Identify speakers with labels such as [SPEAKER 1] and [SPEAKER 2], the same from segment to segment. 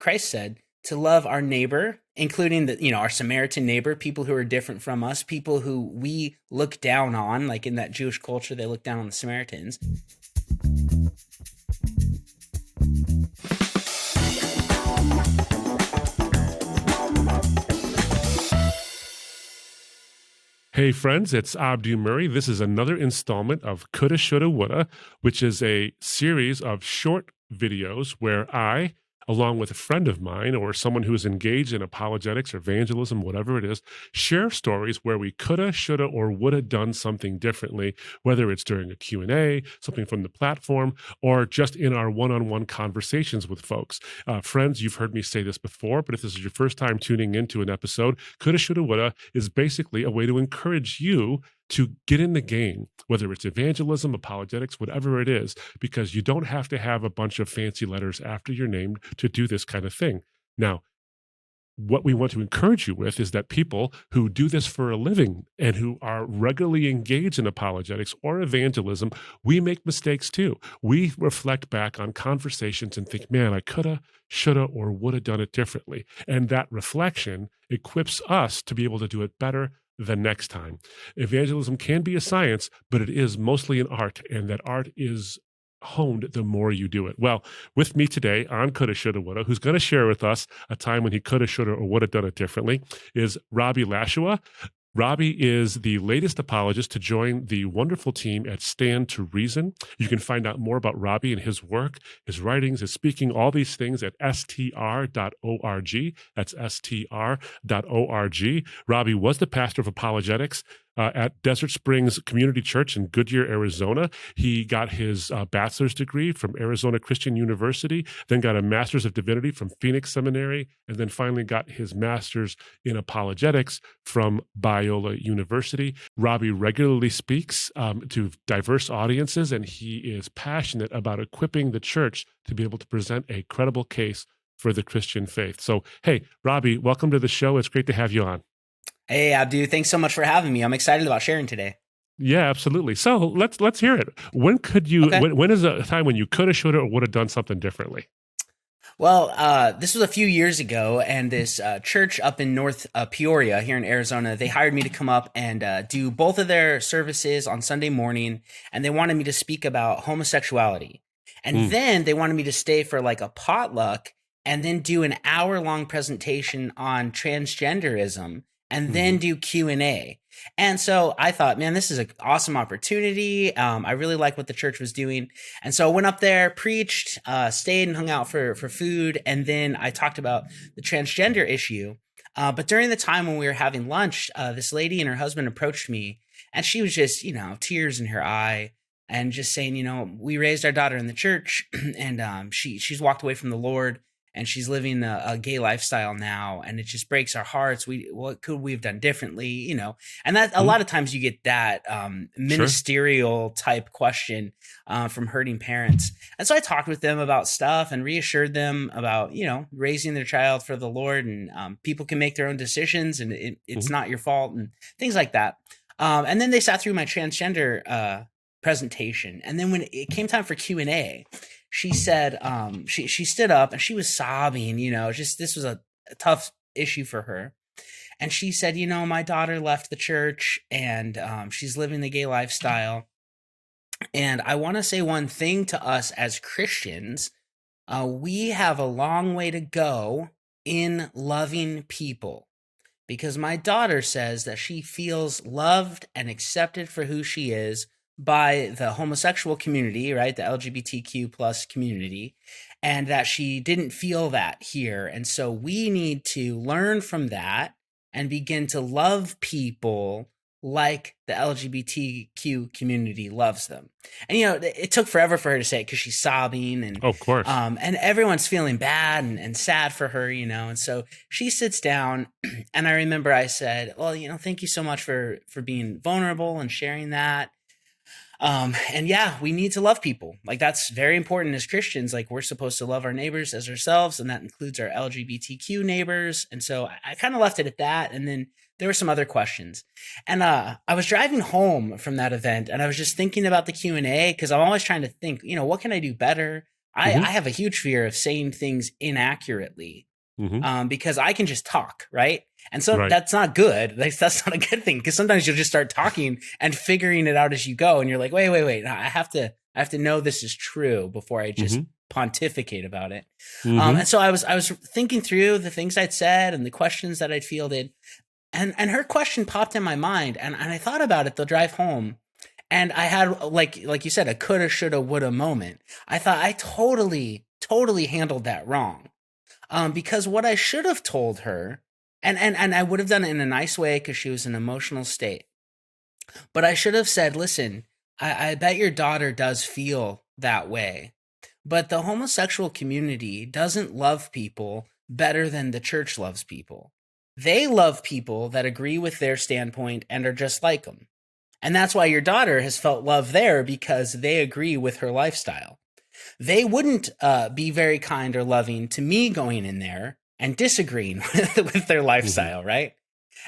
[SPEAKER 1] Christ said, to love our neighbor, including our Samaritan neighbor, people who are different from us, people who we look down on, like in that Jewish culture, they look down on the Samaritans.
[SPEAKER 2] Hey friends, it's Abdu Murray. This is another installment of Coulda, Shoulda, Woulda, which is a series of short videos where I, along with a friend of mine or someone who is engaged in apologetics or evangelism, whatever it is, share stories where we coulda, shoulda, or woulda done something differently, whether it's during a Q&A, something from the platform, or just in our one-on-one conversations with folks. Friends, you've heard me say this before, but if this is your first time tuning into an episode, coulda, shoulda, woulda is basically a way to encourage you to get in the game, whether it's evangelism, apologetics, whatever it is, because you don't have to have a bunch of fancy letters after your name to do this kind of thing. Now, what we want to encourage you with is that people who do this for a living and who are regularly engaged in apologetics or evangelism, we make mistakes too. We reflect back on conversations and think, man, I coulda, shoulda, or woulda done it differently. And that reflection equips us to be able to do it better the next time. Evangelism can be a science, but it is mostly an art, and that art is honed the more you do it. Well, with me today on Coulda, Shoulda, Woulda, who's going to share with us a time when he coulda, shoulda, or woulda done it differently, is Robby Lashua. Robby is the latest apologist to join the wonderful team at Stand to Reason. You can find out more about Robby and his work, his writings, his speaking, all these things at str.org. That's str.org. Robby was the pastor of apologetics at Desert Springs Community Church in Goodyear, Arizona. He got his bachelor's degree from Arizona Christian University, then got a master's of divinity from Phoenix Seminary, and then finally got his master's in apologetics from Biola University. Robby regularly speaks to diverse audiences, and he is passionate about equipping the church to be able to present a credible case for the Christian faith. So, hey, Robby, welcome to the show. It's great to have you on.
[SPEAKER 1] Hey, Abdu, thanks so much for having me. I'm excited about sharing today.
[SPEAKER 2] Yeah, absolutely. So let's hear it. When could you?
[SPEAKER 1] Okay.
[SPEAKER 2] When is a time when you coulda, shoulda, or would have done something differently?
[SPEAKER 1] Well, this was a few years ago, and this church up in North Peoria here in Arizona, they hired me to come up and do both of their services on Sunday morning, and they wanted me to speak about homosexuality. And then they wanted me to stay for like a potluck and then do an hour-long presentation on transgenderism and then do Q&A. And so I thought, man, this is an awesome opportunity. I really like what the church was doing. And so I went up there, preached, stayed and hung out for food. And then I talked about the transgender issue. But during the time when we were having lunch, this lady and her husband approached me, and she was just, tears in her eye and just saying, we raised our daughter in the church and she's walked away from the Lord. And she's living a gay lifestyle now, and it just breaks our hearts. What could we have done differently? And that a lot of times you get that ministerial type question from hurting parents. And so I talked with them about stuff and reassured them about, raising their child for the Lord, and people can make their own decisions, and it's not your fault, and things like that. And then they sat through my transgender presentation, and then when it came time for Q&A, she said, she stood up and she was sobbing, this was a tough issue for her. And she said, my daughter left the church and she's living the gay lifestyle. And I want to say one thing to us as Christians, we have a long way to go in loving people, because my daughter says that she feels loved and accepted for who she is by the homosexual community, right? The LGBTQ plus community, and that she didn't feel that here. And so we need to learn from that and begin to love people like the LGBTQ community loves them. And, it took forever for her to say it because she's sobbing and,
[SPEAKER 2] of course,
[SPEAKER 1] and everyone's feeling bad and sad for her, and so she sits down and I remember I said, well, thank you so much for being vulnerable and sharing that. And yeah, we need to love people. Like, that's very important as Christians. Like, we're supposed to love our neighbors as ourselves, and that includes our LGBTQ neighbors. And so I kind of left it at that. And then there were some other questions. And I was driving home from that event, and I was just thinking about the Q&A, because I'm always trying to think, what can I do better?
[SPEAKER 2] Mm-hmm.
[SPEAKER 1] I have a huge fear of saying things inaccurately,
[SPEAKER 2] Mm-hmm.
[SPEAKER 1] because I can just talk, right? And so
[SPEAKER 2] Right.
[SPEAKER 1] that's not good. That's not a good thing, because sometimes you'll just start talking and figuring it out as you go, and you're like, wait, I have to know this is true before I just
[SPEAKER 2] Mm-hmm.
[SPEAKER 1] pontificate about it.
[SPEAKER 2] Mm-hmm.
[SPEAKER 1] And so I was thinking through the things I'd said and the questions that I'd fielded, and her question popped in my mind, and I thought about it the drive home, and I had, like you said, a coulda, shoulda, woulda moment. I thought I totally handled that wrong, because what I should have told her, and I would have done it in a nice way because she was in an emotional state, but I should have said, listen, I bet your daughter does feel that way, but the homosexual community doesn't love people better than the church loves people. They love people that agree with their standpoint and are just like them. And that's why your daughter has felt love there, because they agree with her lifestyle. They wouldn't be very kind or loving to me going in there and disagreeing with their
[SPEAKER 2] Mm-hmm.
[SPEAKER 1] lifestyle, right?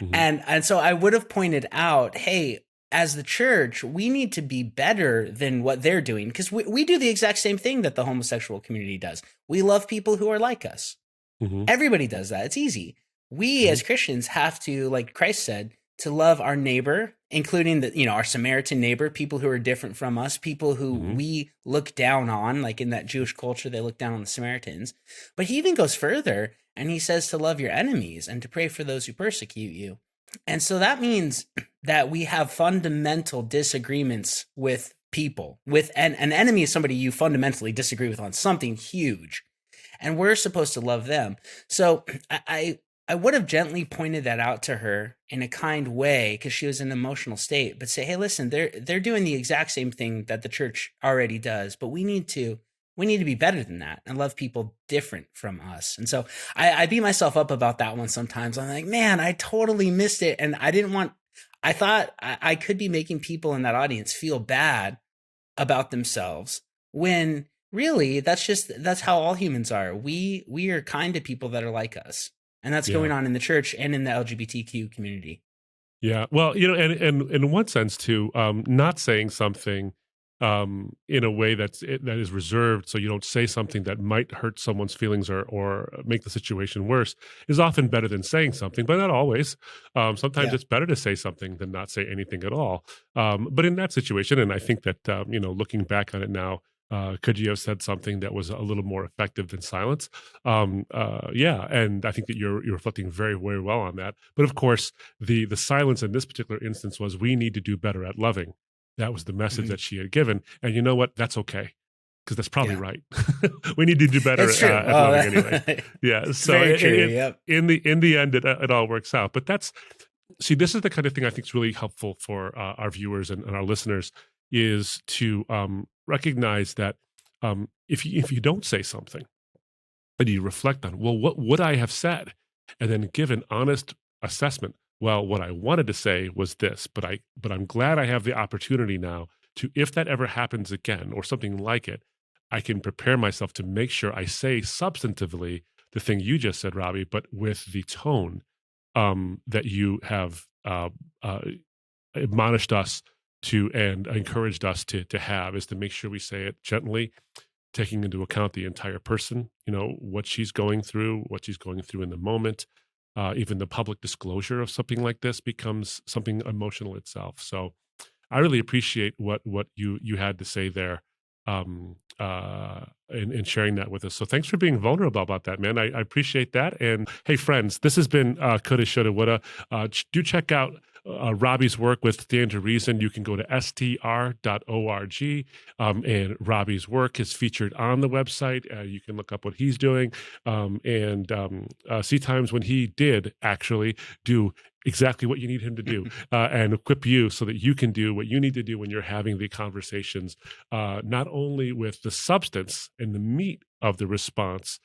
[SPEAKER 2] Mm-hmm.
[SPEAKER 1] And so I would have pointed out, hey, as the church, we need to be better than what they're doing, because we do the exact same thing that the homosexual community does. We love people who are like us.
[SPEAKER 2] Mm-hmm.
[SPEAKER 1] Everybody does that. It's easy. We as Christians have to, like Christ said, to love our neighbor, including our Samaritan neighbor, people who are different from us, people who
[SPEAKER 2] Mm-hmm.
[SPEAKER 1] we look down on, like in that Jewish culture, they look down on the Samaritans. But he even goes further, and he says to love your enemies and to pray for those who persecute you. And so that means that we have fundamental disagreements with people. With an enemy is somebody you fundamentally disagree with on something huge, and we're supposed to love them. So I would have gently pointed that out to her in a kind way, because she was in an emotional state, but say, hey, listen, they're doing the exact same thing that the church already does, but we need to be better than that and love people different from us. And so I beat myself up about that one sometimes. I'm like, man, I totally missed it, and I thought I could be making people in that audience feel bad about themselves, when really that's how all humans are. We are kind to people that are like us, and that's
[SPEAKER 2] Yeah.
[SPEAKER 1] going on in the church and in the LGBTQ community.
[SPEAKER 2] Yeah. Well, and in one sense too, not saying something in a way that is reserved, so you don't say something that might hurt someone's feelings or make the situation worse, is often better than saying something, but not always. Sometimes
[SPEAKER 1] Yeah.
[SPEAKER 2] it's better to say something than not say anything at all. But in that situation, and I think that looking back on it now, could you have said something that was a little more effective than silence? Yeah, and I think that you're reflecting very, very well on that. But of course, the silence in this particular instance was, we need to do better at loving. That was the message
[SPEAKER 1] Mhm.
[SPEAKER 2] that she had given, and you know what? That's okay, because that's probably
[SPEAKER 1] Yeah.
[SPEAKER 2] right. We need to do better
[SPEAKER 1] It's true.
[SPEAKER 2] at loving anyway. Yeah.
[SPEAKER 1] It's
[SPEAKER 2] So
[SPEAKER 1] very true. Yep.
[SPEAKER 2] in the end, it all works out. But this is the kind of thing I think is really helpful for our viewers and our listeners, is to recognize that if you don't say something and you reflect on, well, what would I have said, and then give an honest assessment. Well, what I wanted to say was this, but I'm glad I have the opportunity now to, if that ever happens again or something like it, I can prepare myself to make sure I say substantively the thing you just said, Robby, but with the tone that you have admonished us to and encouraged us to have, is to make sure we say it gently, taking into account the entire person, what she's going through, in the moment. Even the public disclosure of something like this becomes something emotional itself. So I really appreciate what you had to say there, and sharing that with us. So thanks for being vulnerable about that, man. I appreciate that. And hey, friends, this has been Coulda, Shoulda, Woulda. Do check out Robby's work with Stand to Reason. You can go to str.org, and Robby's work is featured on the website. You can look up what he's doing, and see times when he did actually do exactly what you need him to do, and equip you so that you can do what you need to do when you're having the conversations, not only with the substance and the meat of the response,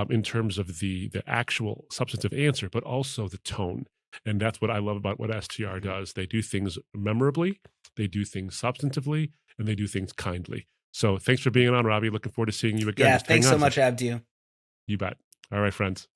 [SPEAKER 2] in terms of the actual substantive answer, but also the tone. And that's what I love about what STR does. They do things memorably, they do things substantively, and they do things kindly. So thanks for being on, Robby. Looking forward to seeing you again.
[SPEAKER 1] Yeah.
[SPEAKER 2] Just hang
[SPEAKER 1] Thanks so
[SPEAKER 2] on.
[SPEAKER 1] much, Abdu.
[SPEAKER 2] You bet. All right, friends.